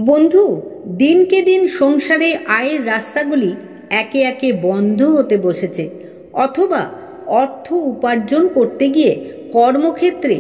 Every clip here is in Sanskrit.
বন্ধু, দিনকে দিন সংসারে আয়ের রাস্তাগুলি একে একে বন্ধ হতে বসেছে, অথবা অর্থ উপার্জন করতে গিয়ে কর্মক্ষেত্রে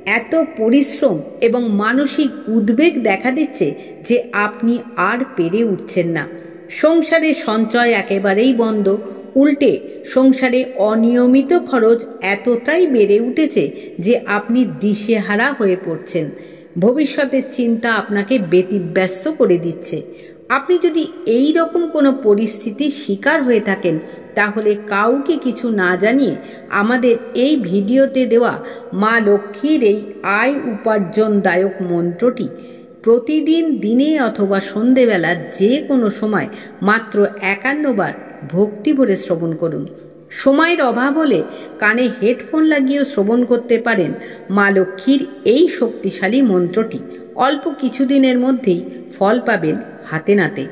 এত পরিশ্রম এবং মানসিক উদ্বেগ দেখা দিচ্ছে যে আপনি আর পেরে উঠছেন না। সংসারে সঞ্চয় একেবারেই বন্ধ, উল্টে সংসারে অনিয়মিত খরচ এতটাই বেড়ে উঠেছে যে আপনি দিশেহারা হয়ে পড়ছেন। ভবিষ্যতের চিন্তা আপনাকে ব্যতিব্যস্ত করে দিচ্ছে। আপনি যদি এই রকম কোনো পরিস্থিতির শিকার হয়ে থাকেন, তাহলে কাউকে কিছু না জানিয়ে আমাদের এই ভিডিওতে দেওয়া মা লক্ষ্মীর এই আয় উপার্জনদায়ক মন্ত্রটি প্রতিদিন দিনে অথবা সন্ধেবেলা যে কোনো সময় মাত্র 51 বার ভক্তি ভরে শ্রবণ করুন। সময়ের অভাব হলে কানে হেডফোন লাগিয়েও শ্রবণ করতে পারেন মা লক্ষ্মীর এই শক্তিশালী মন্ত্রটি। অল্প কিছুদিনের মধ্যেই ফল পাবেন হাতে নাতে।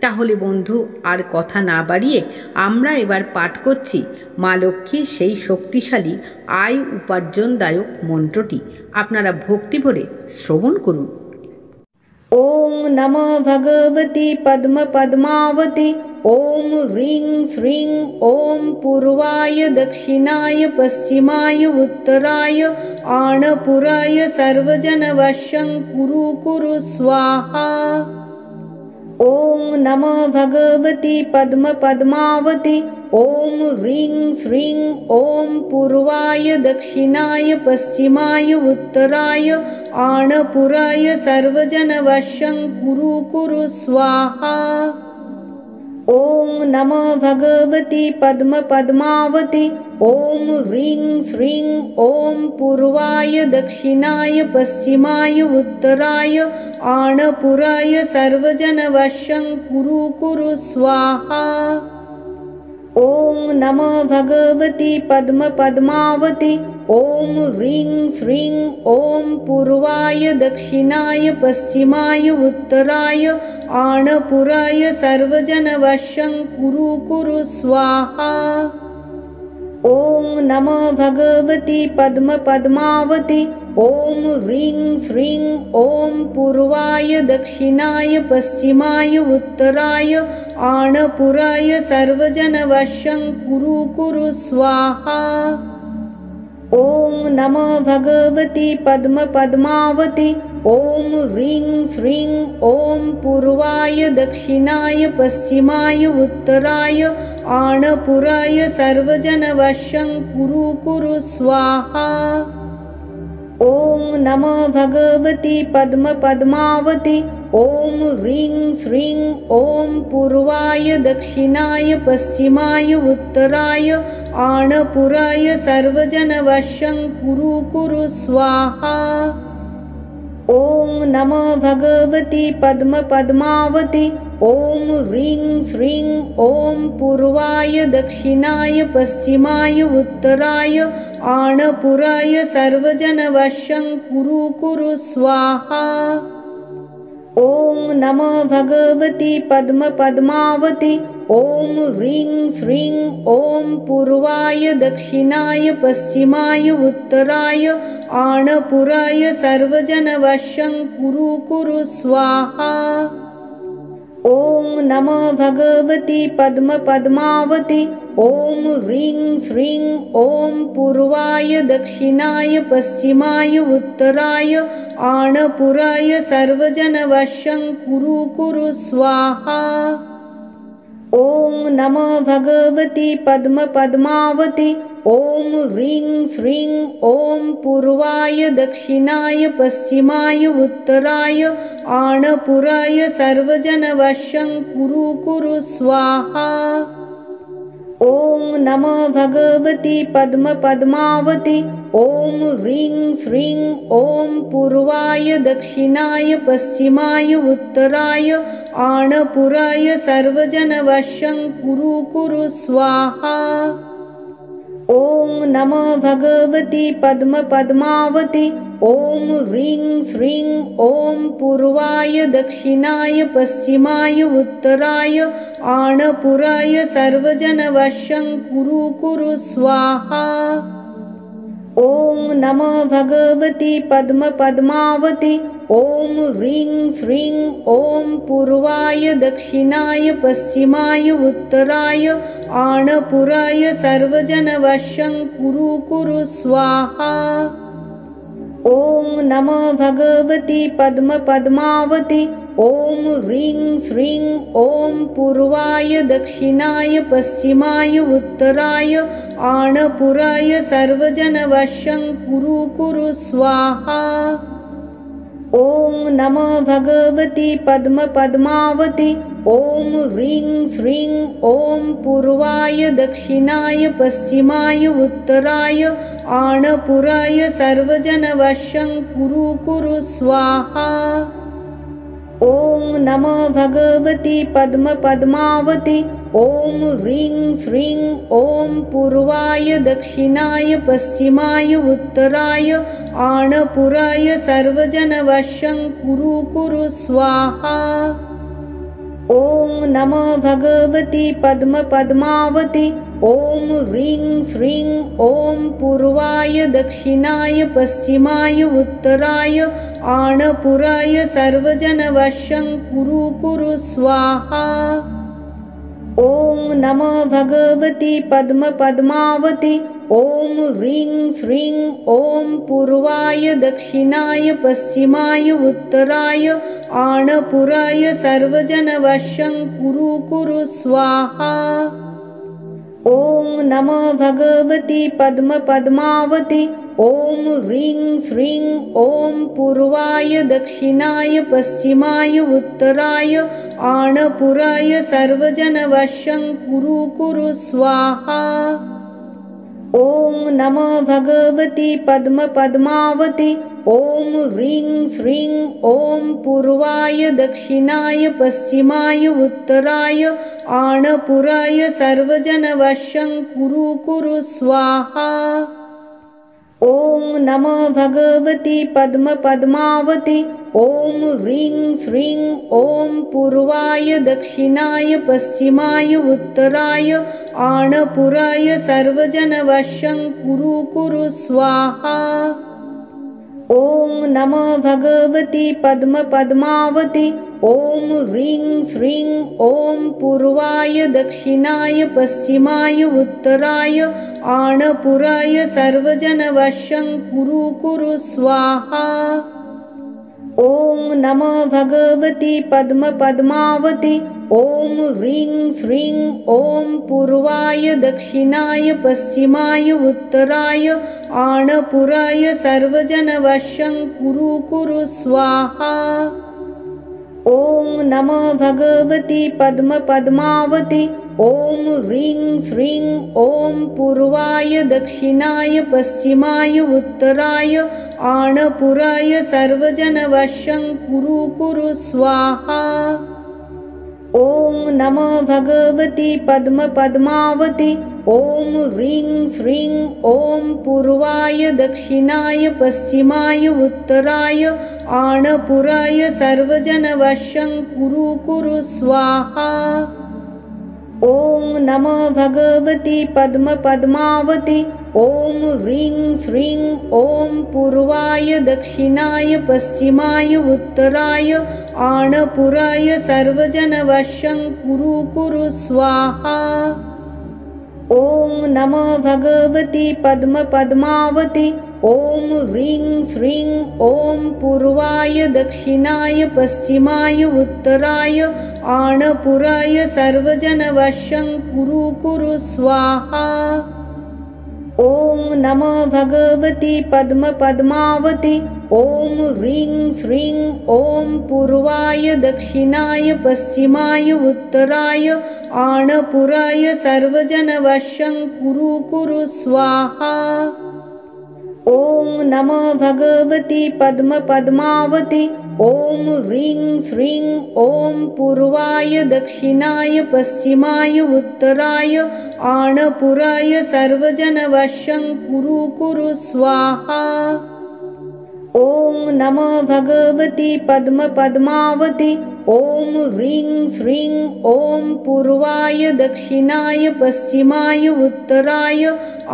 তাহলে বন্ধু, আর কথা না বাড়িয়ে আমরা এবার পাঠ করছি মা লক্ষ্মীর সেই শক্তিশালী আয় উপার্জনদায়ক মন্ত্রটি। আপনারা ভক্তি ভরে শ্রবণ করুন। ওং নমো ভগবতি পদ্ম পদ্মাবতী। ओम ह्रीं श्रीं ओम पूर्वाय दक्षिणाय पश्चिमाय उत्तराय आणपुराय सर्वजनवशं कुरु कुरु स्वाहा। ओं नमो भगवती पद्म पद्मावती। ओम ह्रीं श्रीं ओम पूर्वाय दक्षिणाय पश्चिमाय उत्तराय आणपुराय सर्वजनवशं कुरु कुरु स्वाहा। ओं नमो भगवती पद्म पद्मावती। ओम ह्रीं श्रीं ओम पूर्वाय दक्षिणाय पश्चिमाय उत्तराय आणपुराय सर्वजनवशं कुरु कुरु स्वाहा। ओं नमो भगवती पद्म पद्मावती। ओम ह्रीं श्रीं ओम पूर्वाय दक्षिणाय पश्चिमाय उत्तराय आणपुराय सर्वजनवशं कुरु कुरु स्वाहा। ओं नमो भगवती पद्म पद्मावती। ओम ह्रीं श्रीं ओम पूर्वाय दक्षिणाय पश्चिमाय उत्तराय आणपुराय सर्वजनवशं कुरु कुरु स्वाहा। ओं नमो भगवती पद्म पद्मावती। ओम ह्रीं श्रीं ओम पूर्वाय दक्षिणाय पश्चिमाय उत्तराय आणपुराय सर्वजनवशं कुरु कुरु स्वाहा। ओं नमो भगवती पद्म पद्मावती। ओम ह्रीं श्रीं ओम पूर्वाय दक्षिणाय पश्चिमाय उत्तराय आणपुराय सर्वजनवशं कुरु कुरु स्वाहा। ओं नमो भगवती पद्म पद्मावती। ओम ह्रीं श्रीं ओम पूर्वाय दक्षिणाय पश्चिमाय उत्तराय आणपुराय सर्वजनवशं कुरु कुरु स्वाहा। ओं नमो भगवती पद्म पद्मावती। ओम ह्रीं श्रीं ओम पूर्वाय दक्षिणाय पश्चिमाय उत्तराय आणपुराय सर्वजनवशं कुरु कुरु स्वाहा। ओं नमो भगवती पद्म पद्मावती। ओम ह्रीं श्रीं ओम पूर्वाय दक्षिणाय पश्चिमाय उत्तराय आणपुराय सर्वजनवशं कुरु कुरु स्वाहा। ओं नमो भगवती पद्म पद्मावती। ओम ह्रीं श्रीं ओम पूर्वाय दक्षिणाय पश्चिमाय उत्तराय आणपुराय सर्वजनवशं कुरु कुरु स्वाहा। ओं नमो भगवती पद्म पद्मावती। ओम ह्रीं श्रीं ओम पूर्वाय दक्षिणाय पश्चिमाय उत्तराय आणपुराय सर्वजनवशं कुरु कुरु स्वाहा। ओं नमो भगवती पद्म पद्मावती। ओम ह्रीं श्रीं ओम पूर्वाय दक्षिणाय पश्चिमाय उत्तराय आणपुराय सर्वजनवशं कुरु कुरु स्वाहा। ओं नमो भगवती पद्म पद्मावती। ॐ ह्रीं श्रीं ॐ पूर्वाय दक्षिणाय पश्चिमाय उत्तराय आणपुराय सर्वजनवशं कुरु कुरु स्वाहा। ॐ नमो भगवति पद्मपद्मावति ॐ ह्रीं श्रीं ॐ पूर्वाय दक्षिणाय पश्चिमाय उत्तराय आणपुराय सर्वजनवशं कुरु कुरु स्वाहा। ॐ नमो भगवति पद्मपद्मावति ॐ ह्रीं श्रीं ॐ पूर्वाय दक्षिणाय पश्चिमाय उत्तराय आणपुराय सर्वजनवशं कुरु कुरु स्वाहा। ॐ नमो भगवति पद्मपद्मावति ॐ ह्रीं श्रीं ॐ पूर्वाय दक्षिणाय पश्चिमाय उत्तराय आणपुराय सर्वजनवशं कुरु कुरु स्वाहा। ॐ नमो भगवति पद्मपद्मावति ॐ ह्रीं श्रीं ॐ पूर्वाय दक्षिणाय पश्चिमाय उत्तराय आणपुराय सर्वजनवशं कुरु कुरु स्वाहा। ॐ नमो भगवति पद्मपद्मावति ॐ ह्रीं श्रीं ॐ पूर्वाय दक्षिणाय पश्चिमाय उत्तराय आणपुराय सर्वजनवशं कुरु कुरु स्वाहा। ॐ नमो भगवति पद्मपद्मावति ॐ ह्रीं श्रीं ॐ पूर्वाय दक्षिणाय पश्चिमाय उत्तराय आणपुराय सर्वजनवशं कुरु कुरु स्वाहा। ॐ नमो भगवति पद्मपद्मावति ॐ ह्रीं श्रीं ॐ पूर्वाय दक्षिणाय पश्चिमाय उत्तराय आणपुराय सर्वजनवशं कुरु कुरु स्वाहा। ॐ नमो भगवति पद्मपद्मावति ॐ ह्रीं श्रीं ॐ पूर्वाय दक्षिणाय पश्चिमाय उत्तराय आणपुराय सर्वजनवशं कुरु कुरु स्वाहा। ॐ नमो भगवति पद्मपद्मावति ॐ ह्रीं श्रीं ॐ पूर्वाय दक्षिणाय पश्चिमाय उत्तराय आणपुराय सर्वजनवशं कुरु कुरु स्वाहा। ॐ नमो भगवति पद्मपद्मावति ॐ ह्रीं श्रीं ॐ पूर्वाय दक्षिणाय पश्चिमाय उत्तराय आणपुराय सर्वजनवशं कुरु कुरु स्वाहा। ॐ नमो भगवति पद्मपद्मावति ॐ ह्रीं श्रीं ॐ पूर्वाय दक्षिणाय पश्चिमाय उत्तराय आणपुराय सर्वजनवशं कुरु कुरु स्वाहा। ॐ नमो भगवति पद्मपद्मावति ॐ ह्रीं श्रीं ॐ पूर्वाय दक्षिणाय पश्चिमाय उत्तराय आणपुराय सर्वजनवशं कुरु कुरु स्वाहा। ॐ नमो भगवति पद्मपद्मावति ॐ ह्रीं श्रीं ॐ पूर्वाय दक्षिणाय पश्चिमाय उत्तराय आणपुराय सर्वजनवशं कुरु कुरु स्वाहा। ॐ नमो भगवति पद्मपद्मावति ॐ ह्रीं श्रीं ॐ पूर्वाय दक्षिणाय पश्चिमाय उत्तराय आणपुराय सर्वजनवशं कुरु कुरु स्वाहा। ॐ नमो भगवति पद्मपद्मावति ॐ ह्रीं श्रीं ॐ पूर्वाय दक्षिणाय पश्चिमाय उत्तराय आणपुराय सर्वजनवशं कुरु कुरु स्वाहा। ॐ नमो भगवति पद्मपद्मावति ॐ ह्रीं श्रीं ॐ पूर्वाय दक्षिणाय पश्चिमाय उत्तराय आणपुराय सर्वजनवशं कुरु कुरु स्वाहा। ॐ नमो भगवति पद्मपद्मावति ॐ ह्रीं श्रीं ॐ पूर्वाय दक्षिणाय पश्चिमाय उत्तराय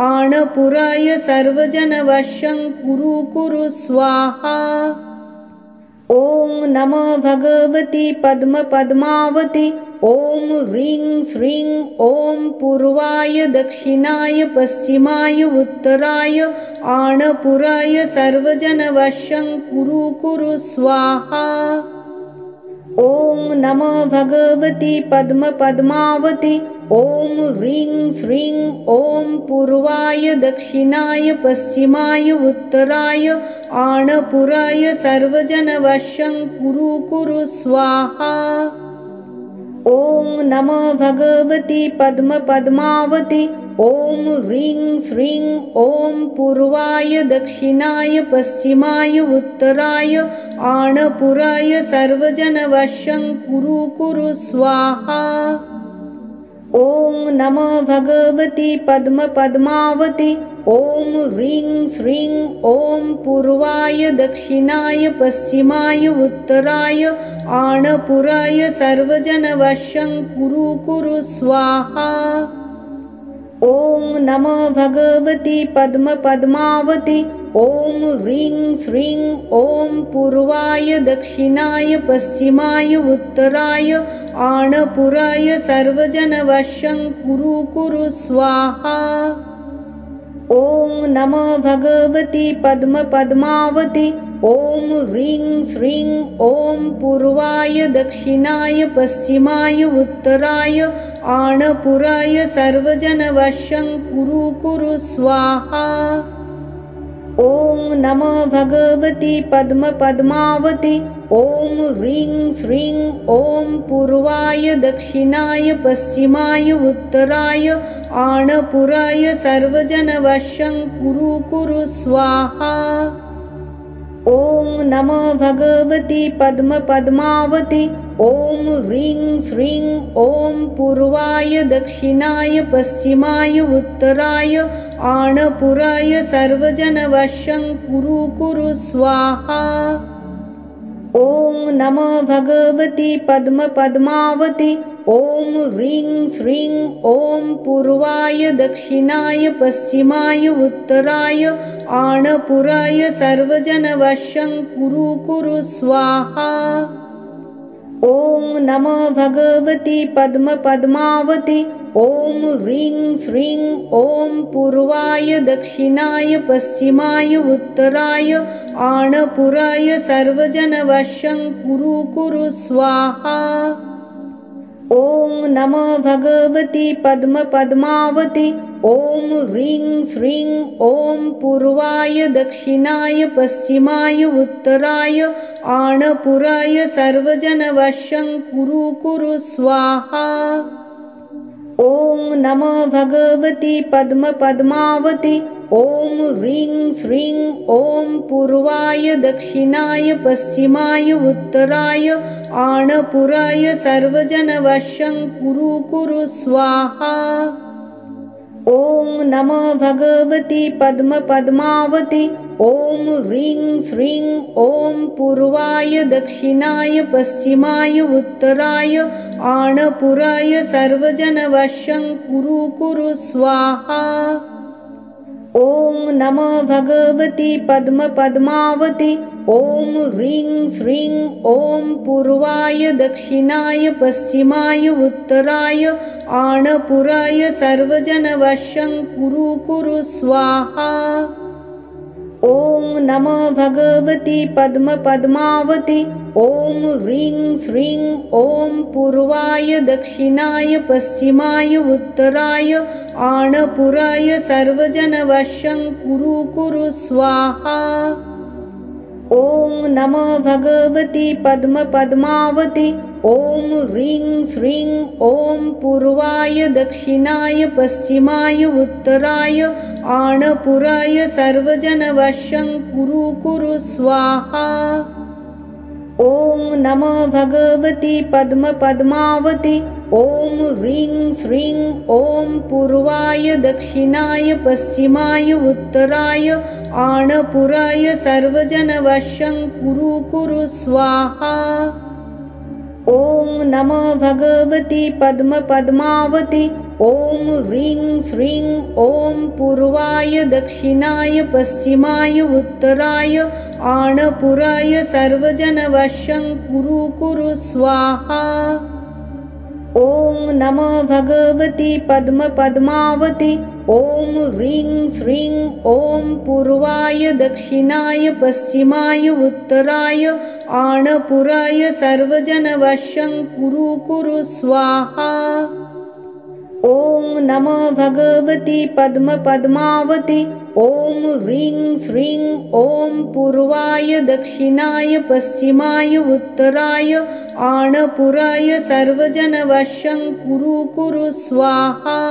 आणपुराय सर्वजनवशं कुरु कुरु स्वाहा। ॐ नमो भगवति पद्मपद्मावति ॐ ह्रीं श्रीं ॐ पूर्वाय दक्षिणाय पश्चिमाय उत्तराय आणपुराय सर्वजनवशं कुरु कुरु स्वाहा। ॐ नमो भगवति पद्मपद्मावति ॐ ह्रीं श्रीं ॐ पूर्वाय दक्षिणाय पश्चिमाय उत्तराय आणपुराय सर्वजनवशं कुरु कुरु स्वाहा। ॐ नमो भगवति पद्मपद्मावति ॐ ह्रीं श्रीं ॐ पूर्वाय दक्षिणाय पश्चिमाय उत्तराय आणपुराय सर्वजनवशं कुरु कुरु स्वाहा। ॐ नमो भगवति पद्मपद्मावति ॐ ह्रीं श्रीं ॐ पूर्वाय दक्षिणाय पश्चिमाय उत्तराय आणपुराय सर्वजनवशं कुरु कुरु स्वाहा। ॐ नमो भगवति पद्मपद्मावति ॐ ह्रीं श्रीं ॐ पूर्वाय दक्षिणाय पश्चिमाय उत्तराय आणपुराय सर्वजनवशं कुरु कुरु स्वाहा। ॐ नमो भगवति पद्मपद्मावति ॐ ह्रीं श्रीं ॐ पूर्वाय दक्षिणाय पश्चिमाय उत्तराय आणपुराय सर्वजनवशं कुरु कुरु स्वाहा। ॐ नमो भगवति पद्मपद्मावति ॐ ह्रीं श्रीं ॐ पूर्वाय दक्षिणाय पश्चिमाय उत्तराय आणपुराय सर्वजनवशं कुरु कुरु स्वाहा। ॐ नमो भगवति पद्मपद्मावति ॐ ह्रीं श्रीं ॐ पूर्वाय दक्षिणाय पश्चिमाय उत्तराय आणपुराय सर्वजनवशं कुरु कुरु स्वाहा। ॐ नमो भगवति पद्मपद्मावति ॐ ह्रीं श्रीं ॐ पूर्वाय दक्षिणाय पश्चिमाय उत्तराय आणपुराय सर्वजनवशं कुरु कुरु स्वाहा। ॐ नमो भगवति पद्मपद्मावति ॐ ह्रीं श्रीं ॐ पूर्वाय दक्षिणाय पश्चिमाय उत्तराय आणपुराय सर्वजनवशं कुरु कुरु स्वाहा। ॐ नमो भगवति पद्मपद्मावति ॐ ह्रीं श्रीं ॐ पूर्वाय दक्षिणाय पश्चिमाय उत्तराय आणपुराय सर्वजनवशं कुरु कुरु स्वाहा। ॐ नमो भगवति पद्मपद्मावति ॐ ह्रीं श्रीं ॐ पूर्वाय दक्षिणाय पश्चिमाय उत्तराय आणपुराय सर्वजनवशं कुरु कुरु स्वाहा। ॐ नमो भगवति पद्मपद्मावति ॐ ह्रीं श्रीं ॐ पूर्वाय दक्षिणाय पश्चिमाय उत्तराय आणपुराय सर्वजनवशं कुरु कुरु स्वाहा। ॐ नमो भगवति पद्मपद्मावति ॐ ह्रीं श्रीं ॐ पूर्वाय दक्षिणाय पश्चिमाय उत्तराय आणपुराय सर्वजनवशं कुरु कुरु स्वाहा। ॐ नमो भगवति पद्मपद्मावति ॐ ह्रीं श्रीं ॐ पूर्वाय दक्षिणाय पश्चिमाय उत्तराय आणपुराय सर्वजनवशं कुरु कुरु स्वाहा। ॐ नमो भगवति पद्मपद्मावति ॐ ह्रीं श्रीं ॐ पूर्वाय दक्षिणाय पश्चिमाय उत्तराय आणपुराय सर्वजनवशं कुरु कुरु स्वाहा। ॐ नमो भगवति पद्मपद्मावति ॐ ह्रीं श्रीं ॐ पूर्वाय दक्षिणाय पश्चिमाय उत्तराय आणपुराय सर्वजनवशं कुरु कुरु स्वाहा। ॐ नमो भगवति पद्मपद्मावति ॐ ह्रीं श्रीं ॐ पूर्वाय दक्षिणाय पश्चिमाय उत्तराय आणपुराय सर्वजनवशं कुरु कुरु स्वाहा। ॐ नमो भगवति पद्मपद्मावति ॐ ह्रीं श्रीं ॐ पूर्वाय दक्षिणाय पश्चिमाय उत्तराय आणपुराय सर्वजनवशं कुरु कुरु स्वाहा। ॐ नमो भगवति पद्मपद्मावति ॐ ह्रीं श्रीं ॐ पूर्वाय दक्षिणाय पश्चिमाय उत्तराय आणपुराय सर्वजनवशं कुरु कुरु स्वाहा।